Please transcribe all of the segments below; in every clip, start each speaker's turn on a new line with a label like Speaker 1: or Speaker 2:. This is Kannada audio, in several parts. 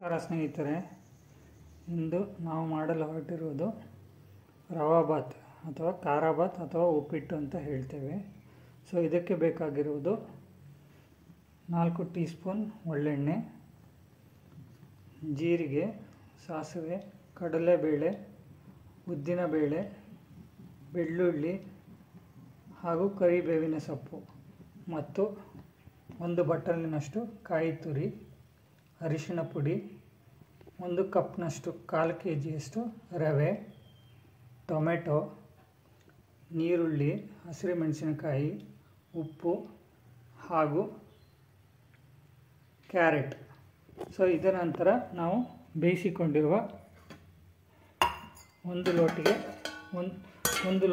Speaker 1: ನಮಸ್ಕಾರ ಸ್ನೇಹಿತರೆ, ಇಂದು ನಾವು ಮಾಡಲು ಹೊರಟಿರುವುದು ರವಾ ಬಾತ್ ಅಥವಾ ಖಾರ ಬಾತ್ ಅಥವಾ ಉಪ್ಪಿಟ್ಟು ಅಂತ ಹೇಳ್ತೇವೆ. ಇದಕ್ಕೆ ಬೇಕಾಗಿರುವುದು 4 ಟೀ ಸ್ಪೂನ್ ಒಳ್ಳೆಣ್ಣೆ, ಜೀರಿಗೆ, ಸಾಸಿವೆ, ಕಡಲೆಬೇಳೆ, ಉದ್ದಿನಬೇಳೆ, ಬೆಳ್ಳುಳ್ಳಿ ಹಾಗೂ ಕರಿಬೇವಿನ ಸೊಪ್ಪು ಮತ್ತು 1 ಬಟ್ಟಲಿನಷ್ಟು ಕಾಯಿ ತುರಿ, ಅರಿಶಿಣ ಪುಡಿ, 1 ಕಪ್ನಷ್ಟು 1/4 kgಯಷ್ಟು ರವೆ, ಟೊಮೆಟೊ, ನೀರುಳ್ಳಿ, ಹಸಿರುಮೆಣಸಿನಕಾಯಿ, ಉಪ್ಪು ಹಾಗೂ ಕ್ಯಾರೆಟ್. ಇದರ ನಂತರ ನಾವು ಬೇಯಿಸಿಕೊಂಡಿರುವ 1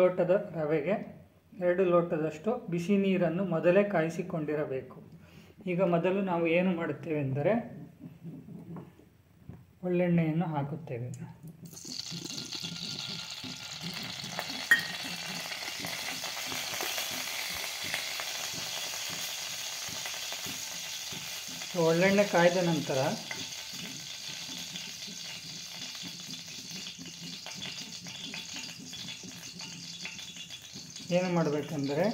Speaker 1: ಲೋಟದ ರವೆಗೆ 2 ಲೋಟದಷ್ಟು ಬಿಸಿ ನೀರನ್ನು ಮೊದಲೇ ಕಾಯಿಸಿಕೊಂಡಿರಬೇಕು. ಈಗ ಮೊದಲು ನಾವು ಏನು ಮಾಡುತ್ತೇವೆ ಎಂದರೆ ಒಳ್ಳೆಣ್ಣೆಯನ್ನು ಹಾಕುತ್ತೇವೆ. ಒಳ್ಳೆಣ್ಣೆ ಕಾಯ್ದ ನಂತರ ಏನು ಮಾಡಬೇಕೆಂದರೆ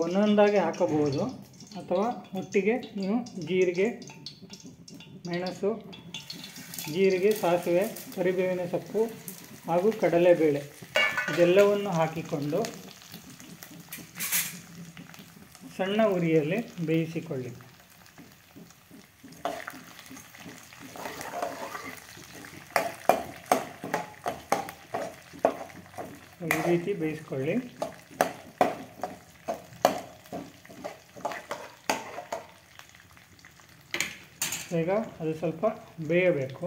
Speaker 1: ಒಂದೊಂದಾಗಿ ಹಾಕಬಹುದು ಅಥವಾ ಒಟ್ಟಿಗೆ ನೀವು ಜೀರಿಗೆ, ಮೆಣಸು, ಸಾಸಿವೆ, ಕರಿಬೇವಿನ ಸೊಪ್ಪು ಹಾಗೂ ಕಡಲೆಬೇಳೆ ಇದೆಲ್ಲವನ್ನು ಹಾಕಿಕೊಂಡು ಸಣ್ಣ ಉರಿಯಲ್ಲಿ ಬೇಯಿಸಿಕೊಳ್ಳಿ. ಈ ರೀತಿ ಬೇಯಿಸಿಕೊಳ್ಳಿ. ಈಗ ಅದು ಸ್ವಲ್ಪ ಬೇಯಬೇಕು.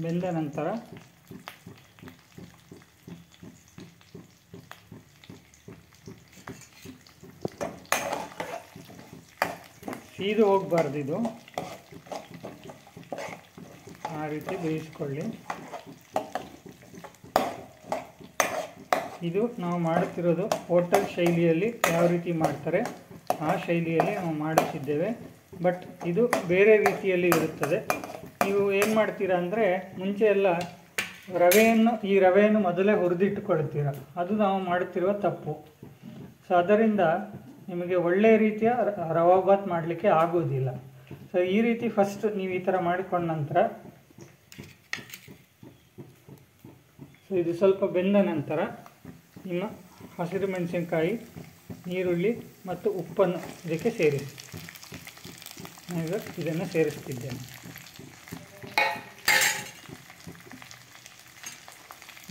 Speaker 1: ಬೆಂದ ನಂತರ ಸೀದು ಹೋಗಬಾರ್ದು, ಇದು ಆ ರೀತಿ ಬೇಯಿಸ್ಕೊಳ್ಳಿ. ಇದು ನಾವು ಮಾಡುತ್ತಿರೋದು ಹೋಟೆಲ್ ಶೈಲಿಯಲ್ಲಿ ಯಾವ ರೀತಿ ಮಾಡ್ತಾರೆ ಆ ಶೈಲಿಯಲ್ಲಿ ನಾವು ಮಾಡುತ್ತಿದ್ದೇವೆ. ಬಟ್ ಇದು ಬೇರೆ ರೀತಿಯಲ್ಲಿ ಇರುತ್ತದೆ. ನೀವು ಏನು ಮಾಡ್ತೀರಾ ಅಂದರೆ ಮುಂಚೆ ಎಲ್ಲ ಈ ರವೆಯನ್ನು ಮೊದಲೇ ಹುರಿದಿಟ್ಟುಕೊಳ್ತೀರ. ಅದು ನಾವು ಮಾಡುತ್ತಿರುವ ತಪ್ಪು. ಅದರಿಂದ ನಿಮಗೆ ಒಳ್ಳೆಯ ರೀತಿಯ ರವಾ ಬಾತ್ ಮಾಡಲಿಕ್ಕೆ ಆಗೋದಿಲ್ಲ. ಈ ರೀತಿ ಫಸ್ಟ್ ನೀವು ಈ ಥರ ಮಾಡಿಕೊಂಡ ನಂತರ ಇದು ಸ್ವಲ್ಪ ಬೆಂದ ನಂತರ ನಿಮ್ಮ ಹಸಿರು ಮೆಣಸಿನಕಾಯಿ, ನೀರುಳ್ಳಿ ಮತ್ತು ಉಪ್ಪನ್ನು ಇದಕ್ಕೆ ಸೇರಿಸಿ. ಈಗ ಇದನ್ನು ಸೇರಿಸ್ತಿದ್ದೇನೆ.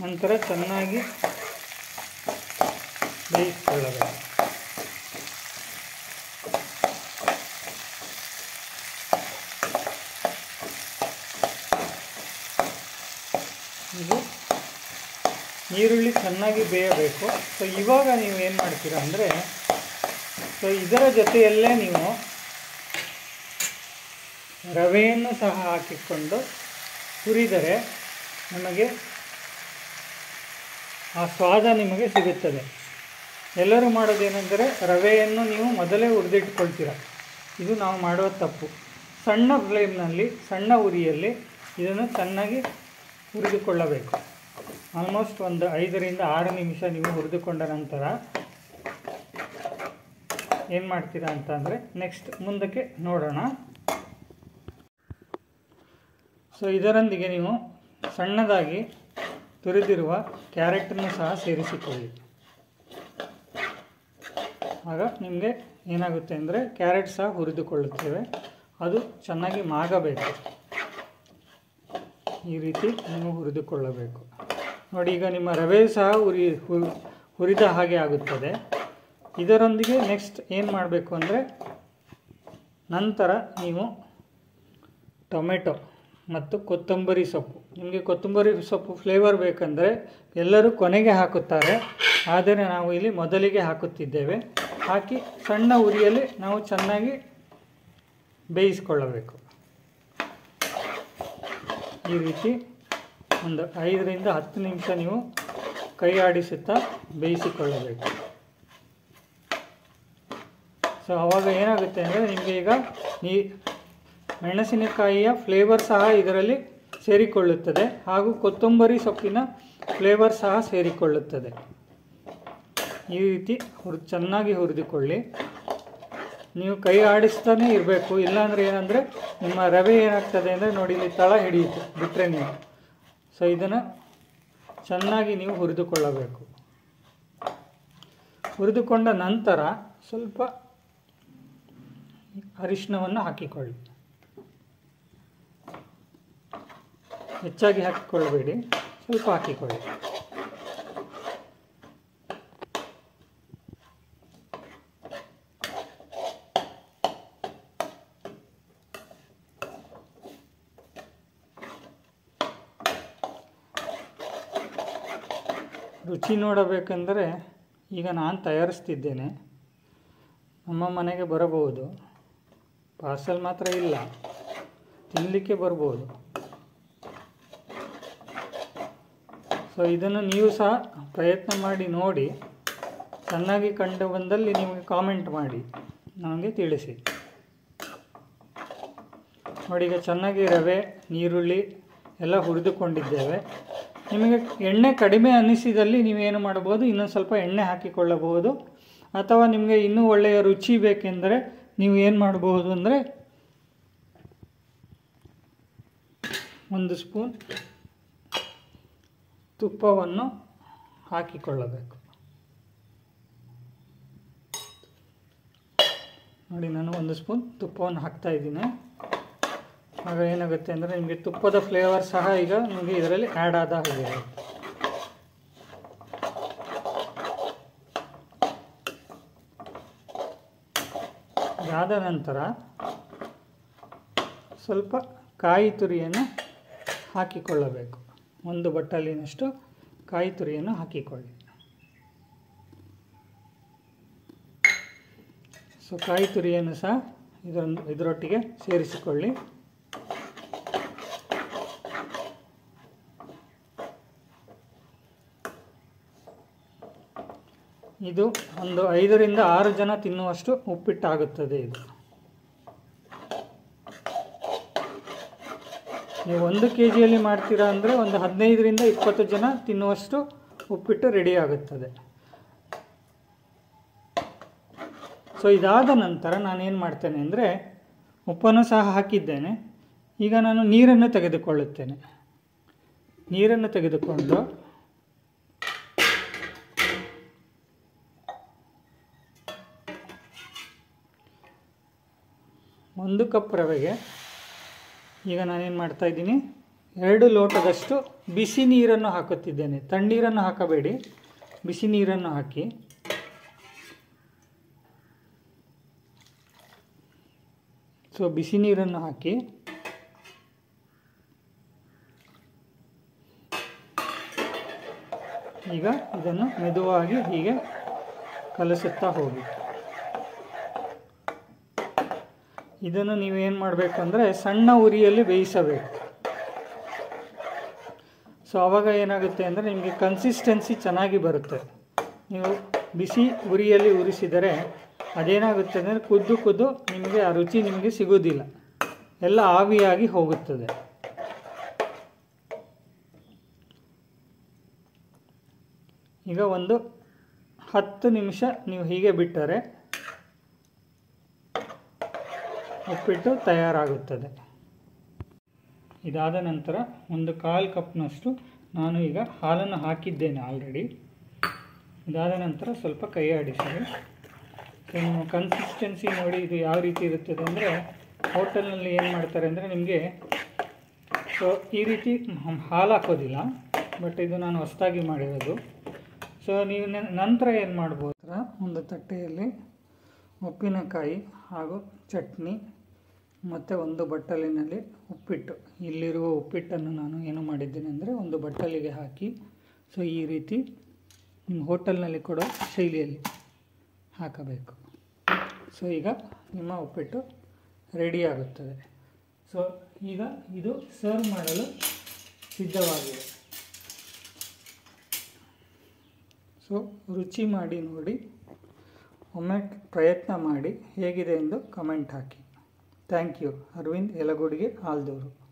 Speaker 1: ನಂತರ ಚೆನ್ನಾಗಿ ಬೇಯಿಸಿಕೊಳ್ಳಬೇಕು. ಇದು ಈರುಳ್ಳಿ ಚೆನ್ನಾಗಿ ಬೇಯಬೇಕು. ಇವಾಗ ನೀವು ಏನು ಮಾಡ್ತೀರಾ ಅಂದರೆ ಇದರ ಜೊತೆಯಲ್ಲೇ ನೀವು ರವೆಯನ್ನು ಸಹ ಹಾಕಿಕೊಂಡು ಹುರಿದರೆ ನಮಗೆ ಆ ಸ್ವಾದ ನಿಮಗೆ ಸಿಗುತ್ತದೆ. ಎಲ್ಲರೂ ಮಾಡೋದೇನೆಂದರೆ ರವೆಯನ್ನು ನೀವು ಮೊದಲೇ ಹುರಿದಿಟ್ಕೊಳ್ತೀರ. ಇದು ನಾವು ಮಾಡುವ ತಪ್ಪು. ಸಣ್ಣ ಫ್ಲೇಮ್ನಲ್ಲಿ, ಸಣ್ಣ ಉರಿಯಲ್ಲಿ ಇದನ್ನು ಚೆನ್ನಾಗಿ ಹುರಿದುಕೊಳ್ಳಬೇಕು. ಆಲ್ಮೋಸ್ಟ್ ಒಂದು 5 ರಿಂದ 6 ನಿಮಿಷ ನೀವು ಹುರಿದುಕೊಂಡ ನಂತರ ಏನು ಮಾಡ್ತೀರಾ ಅಂತಂದರೆ ನೆಕ್ಸ್ಟ್ ಮುಂದಕ್ಕೆ ನೋಡೋಣ. ಇದರೊಂದಿಗೆ ನೀವು ಸಣ್ಣದಾಗಿ ತುರಿದಿರುವ ಕ್ಯಾರೆಟನ್ನು ಸಹ ಸೇರಿಸಿಕೊಳ್ಳಿ. ಆಗ ನಿಮಗೆ ಏನಾಗುತ್ತೆ ಅಂದರೆ ಕ್ಯಾರೆಟ್ ಸಹ ಹುರಿದುಕೊಳ್ಳುತ್ತೇವೆ. ಅದು ಚೆನ್ನಾಗಿ ಮಾಗಬೇಕು. ಈ ರೀತಿ ನೀವು ಹುರಿದುಕೊಳ್ಳಬೇಕು. ನೋಡಿ, ಈಗ ನಿಮ್ಮ ರವೆ ಸಹ ಹುರಿದ ಹಾಗೆ ಆಗುತ್ತದೆ. ಇದರೊಂದಿಗೆ ನೆಕ್ಸ್ಟ್ ಏನು ಮಾಡಬೇಕು ಅಂದರೆ ನಂತರ ನೀವು ಟೊಮೆಟೊ ಮತ್ತು ಕೊತ್ತಂಬರಿ ಸೊಪ್ಪು, ನಿಮಗೆ ಕೊತ್ತಂಬರಿ ಸೊಪ್ಪು ಫ್ಲೇವರ್ ಬೇಕಂದರೆ ಎಲ್ಲರೂ ಕೊನೆಗೆ ಹಾಕುತ್ತಾರೆ, ಆದರೆ ನಾವು ಇಲ್ಲಿ ಮೊದಲಿಗೆ ಹಾಕುತ್ತಿದ್ದೇವೆ. ಹಾಕಿ ಸಣ್ಣ ಉರಿಯಲ್ಲಿ ನಾವು ಚೆನ್ನಾಗಿ ಬೇಯಿಸಿಕೊಳ್ಳಬೇಕು. ಈ ರೀತಿ ಒಂದು 5 ರಿಂದ 10 ನಿಮಿಷ ನೀವು ಕೈ ಆಡಿಸುತ್ತಾ ಬೇಯಿಸಿಕೊಳ್ಳಬೇಕು. ಸೊ ಆವಾಗ ಏನಾಗುತ್ತೆ ಅಂದರೆ ನಿಮಗೆ ಈಗ ಈ ಮೆಣಸಿನಕಾಯಿಯ ಫ್ಲೇವರ್ ಸಹ ಇದರಲ್ಲಿ ಸೇರಿಕೊಳ್ಳುತ್ತದೆ ಹಾಗೂ ಕೊತ್ತಂಬರಿ ಸೊಪ್ಪಿನ ಫ್ಲೇವರ್ ಸಹ ಸೇರಿಕೊಳ್ಳುತ್ತದೆ. ಈ ರೀತಿ ಚೆನ್ನಾಗಿ ಹುರಿದುಕೊಳ್ಳಿ. ನೀವು ಕೈ ಆಡಿಸ್ತಾನೆ ಇರಬೇಕು, ಇಲ್ಲಾಂದರೆ ಏನಂದರೆ ನಿಮ್ಮ ರವೆ ಏನಾಗ್ತದೆ ಅಂದರೆ ನೋಡಿ ಇಲ್ಲಿ ತಳ ಹಿಡಿಯುತ್ತೆ ಬಿಟ್ಟರೆ ನೀವು. ಸೊ ಇದನ್ನು ಚೆನ್ನಾಗಿ ನೀವು ಹುರಿದುಕೊಳ್ಳಬೇಕು. ಹುರಿದುಕೊಂಡ ನಂತರ ಸ್ವಲ್ಪ ಅರಿಶಿನವನ್ನು ಹಾಕಿಕೊಳ್ಳಿ. ಹೆಚ್ಚಾಗಿ ಹಾಕಿಕೊಳ್ಳಬೇಡಿ, ಸ್ವಲ್ಪ ಹಾಕಿಕೊಳ್ಳಿ. ರುಚಿ ನೋಡಬೇಕೆಂದರೆ ಈಗ ನಾನು ತಯಾರಿಸ್ತಿದ್ದೇನೆ. ನಮ್ಮ ಮನೆಗೆ ಬರಬಹುದು, ಪಾರ್ಸಲ್ ಮಾತ್ರ ಇಲ್ಲ, ತಿನ್ನಲಿಕ್ಕೆ ಬರ್ಬೋದು. ಸೊ ಇದನ್ನು ನೀವು ಸಹ ಪ್ರಯತ್ನ ಮಾಡಿ ನೋಡಿ. ಚೆನ್ನಾಗಿ ಕಂಡು ಬಂದಲ್ಲಿ ನಿಮಗೆ ಕಾಮೆಂಟ್ ಮಾಡಿ ನನಗೆ ತಿಳಿಸಿ. ನೋಡಿ ಈಗ ಚೆನ್ನಾಗಿ ರವೆ, ಈರುಳ್ಳಿ ಎಲ್ಲ ಹುರಿದುಕೊಂಡಿದ್ದೇವೆ. ನಿಮಗೆ ಎಣ್ಣೆ ಕಡಿಮೆ ಅನ್ನಿಸಿದಲ್ಲಿ ನೀವೇನು ಮಾಡ್ಬೋದು, ಇನ್ನೊಂದು ಸ್ವಲ್ಪ ಎಣ್ಣೆ ಹಾಕಿಕೊಳ್ಳಬಹುದು. ಅಥವಾ ನಿಮಗೆ ಇನ್ನೂ ಒಳ್ಳೆಯ ರುಚಿ ಬೇಕೆಂದರೆ ನೀವು ಏನು ಮಾಡಬಹುದು ಅಂದರೆ 1 ಸ್ಪೂನ್ ತುಪ್ಪವನ್ನು ಹಾಕಿಕೊಳ್ಳಬೇಕು. ನೋಡಿ ನಾನು 1 ಸ್ಪೂನ್ ತುಪ್ಪವನ್ನು ಹಾಕ್ತಾ ಇದ್ದೀನಿ. ಆಗ ಏನಾಗುತ್ತೆ ಅಂದರೆ ನಿಮಗೆ ತುಪ್ಪದ ಫ್ಲೇವರ್ ಸಹ ಈಗ ನಿಮಗೆ ಇದರಲ್ಲಿ ಆ್ಯಡ್ ಆದ ಹಾಗೆ. ಇದಾದ ನಂತರ ಸ್ವಲ್ಪ ಕಾಯಿ ತುರಿಯನ್ನು ಹಾಕಿಕೊಳ್ಳಬೇಕು. 1 ಬಟ್ಟಲಿನಷ್ಟು ಕಾಯಿ ತುರಿಯನ್ನು ಹಾಕಿಕೊಳ್ಳಿ. ಸೊ ಕಾಯಿ ತುರಿಯನ್ನು ಸಹ ಇದರೊಟ್ಟಿಗೆ ಸೇರಿಸಿಕೊಳ್ಳಿ. ಇದು ಒಂದು 5 ರಿಂದ 6 ಜನ ತಿನ್ನುವಷ್ಟು ಉಪ್ಪಿಟ್ಟಾಗುತ್ತದೆ. ಇದು ನೀವು 1 kgಯಲ್ಲಿ ಮಾಡ್ತೀರಾ ಅಂದರೆ ಒಂದು 15 ರಿಂದ 20 ಜನ ತಿನ್ನುವಷ್ಟು ಉಪ್ಪಿಟ್ಟು ರೆಡಿ ಆಗುತ್ತದೆ. ಸೊ ಇದಾದ ನಂತರ ನಾನೇನು ಮಾಡ್ತೇನೆ ಅಂದರೆ ಉಪ್ಪನ್ನು ಸಹ ಹಾಕಿದ್ದೇನೆ. ಈಗ ನಾನು ನೀರನ್ನು ತೆಗೆದುಕೊಳ್ಳುತ್ತೇನೆ. ನೀರನ್ನು ತೆಗೆದುಕೊಂಡು 1 ಕಪ್ ರವೆಗೆ ಈಗ ನಾನೇನು ಮಾಡ್ತಾಯಿದ್ದೀನಿ, 2 ಲೋಟದಷ್ಟು ಬಿಸಿ ನೀರನ್ನು ಹಾಕುತ್ತಿದ್ದೇನೆ. ತಣ್ಣೀರನ್ನು ಹಾಕಬೇಡಿ, ಬಿಸಿ ನೀರನ್ನು ಹಾಕಿ. ಸೊ ಬಿಸಿ ನೀರನ್ನು ಹಾಕಿ ಈಗ ಇದನ್ನು ಮೆದುವಾಗಿ ಹೀಗೆ ಕಲಸುತ್ತಾ ಹೋಗಿ. ಇದನ್ನು ನೀವೇನು ಮಾಡಬೇಕು ಅಂದರೆ ಸಣ್ಣ ಉರಿಯಲ್ಲಿ ಬೇಯಿಸಬೇಕು. ಸೊ ಆವಾಗ ಏನಾಗುತ್ತೆ ಅಂದರೆ ನಿಮಗೆ ಕನ್ಸಿಸ್ಟೆನ್ಸಿ ಚೆನ್ನಾಗಿ ಬರುತ್ತೆ. ನೀವು ಬಿಸಿ ಉರಿಯಲ್ಲಿ ಉರಿಸಿದರೆ ಅದೇನಾಗುತ್ತೆ ಅಂದರೆ ಕುದ್ದು ನಿಮಗೆ ಆ ರುಚಿ ನಿಮಗೆ ಸಿಗೋದಿಲ್ಲ, ಎಲ್ಲ ಆವಿಯಾಗಿ ಹೋಗುತ್ತದೆ. ಈಗ ಒಂದು 10 ನಿಮಿಷ ನೀವು ಹೀಗೆ ಬಿಟ್ಟರೆ ಉಪ್ಪಿಟ್ಟು ತಯಾರಾಗುತ್ತದೆ. ಇದಾದ ನಂತರ 1/4 ಕಪ್ನಷ್ಟು ನಾನು ಈಗ ಹಾಲನ್ನು ಹಾಕಿದ್ದೇನೆ ಆಲ್ರೆಡಿ. ಇದಾದ ನಂತರ ಸ್ವಲ್ಪ ಕೈ ಆಡಿಸಿ. ಕನ್ಸಿಸ್ಟೆನ್ಸಿ ನೋಡಿ ಇದು ಯಾವ ರೀತಿ ಇರುತ್ತದೆ ಅಂದರೆ ಹೋಟೆಲ್ನಲ್ಲಿ ಏನು ಮಾಡ್ತಾರೆ ಅಂದರೆ ನಿಮಗೆ ಸೊ ಈ ರೀತಿ ಹಾಲು ಹಾಕೋದಿಲ್ಲ, ಬಟ್ ಇದು ನಾನು ಹೊಸದಾಗಿ ಮಾಡಿರೋದು. ಸೊ ನೀವು ನಂತರ ಏನು ಮಾಡ್ಬೋದು, ಒಂದು ತಟ್ಟೆಯಲ್ಲಿ ಉಪ್ಪಿನಕಾಯಿ ಹಾಗೂ ಚಟ್ನಿ ಮತ್ತು 1 ಬಟ್ಟಲಿನಲ್ಲಿ ಉಪ್ಪಿಟ್ಟು, ಇಲ್ಲಿರುವ ಉಪ್ಪಿಟ್ಟನ್ನು ನಾನು ಏನು ಮಾಡಿದ್ದೇನೆ ಅಂದರೆ 1 ಬಟ್ಟಲಿಗೆ ಹಾಕಿ ಸೊ ಈ ರೀತಿ ನಿಮ್ಮ ಹೋಟೆಲ್ನಲ್ಲಿ ಕೊಡೋ ಶೈಲಿಯಲ್ಲಿ ಹಾಕಬೇಕು. ಸೊ ಈಗ ನಿಮ್ಮ ಉಪ್ಪಿಟ್ಟು ರೆಡಿ ಆಗುತ್ತದೆ. ಸೊ ಈಗ ಇದು ಸರ್ವ್ ಮಾಡಲು ಸಿದ್ಧವಾಗಿದೆ. ಸೊ ರುಚಿ ಮಾಡಿ ನೋಡಿ, ಒಮ್ಮೆ ಪ್ರಯತ್ನ ಮಾಡಿ ಹೇಗಿದೆ ಎಂದು ಕಮೆಂಟ್ ಹಾಕಿ. Thank you. ಅರವಿಂದ್ ಯಲಗೋಡಿಗೆ ಆಲ್ದೂರು.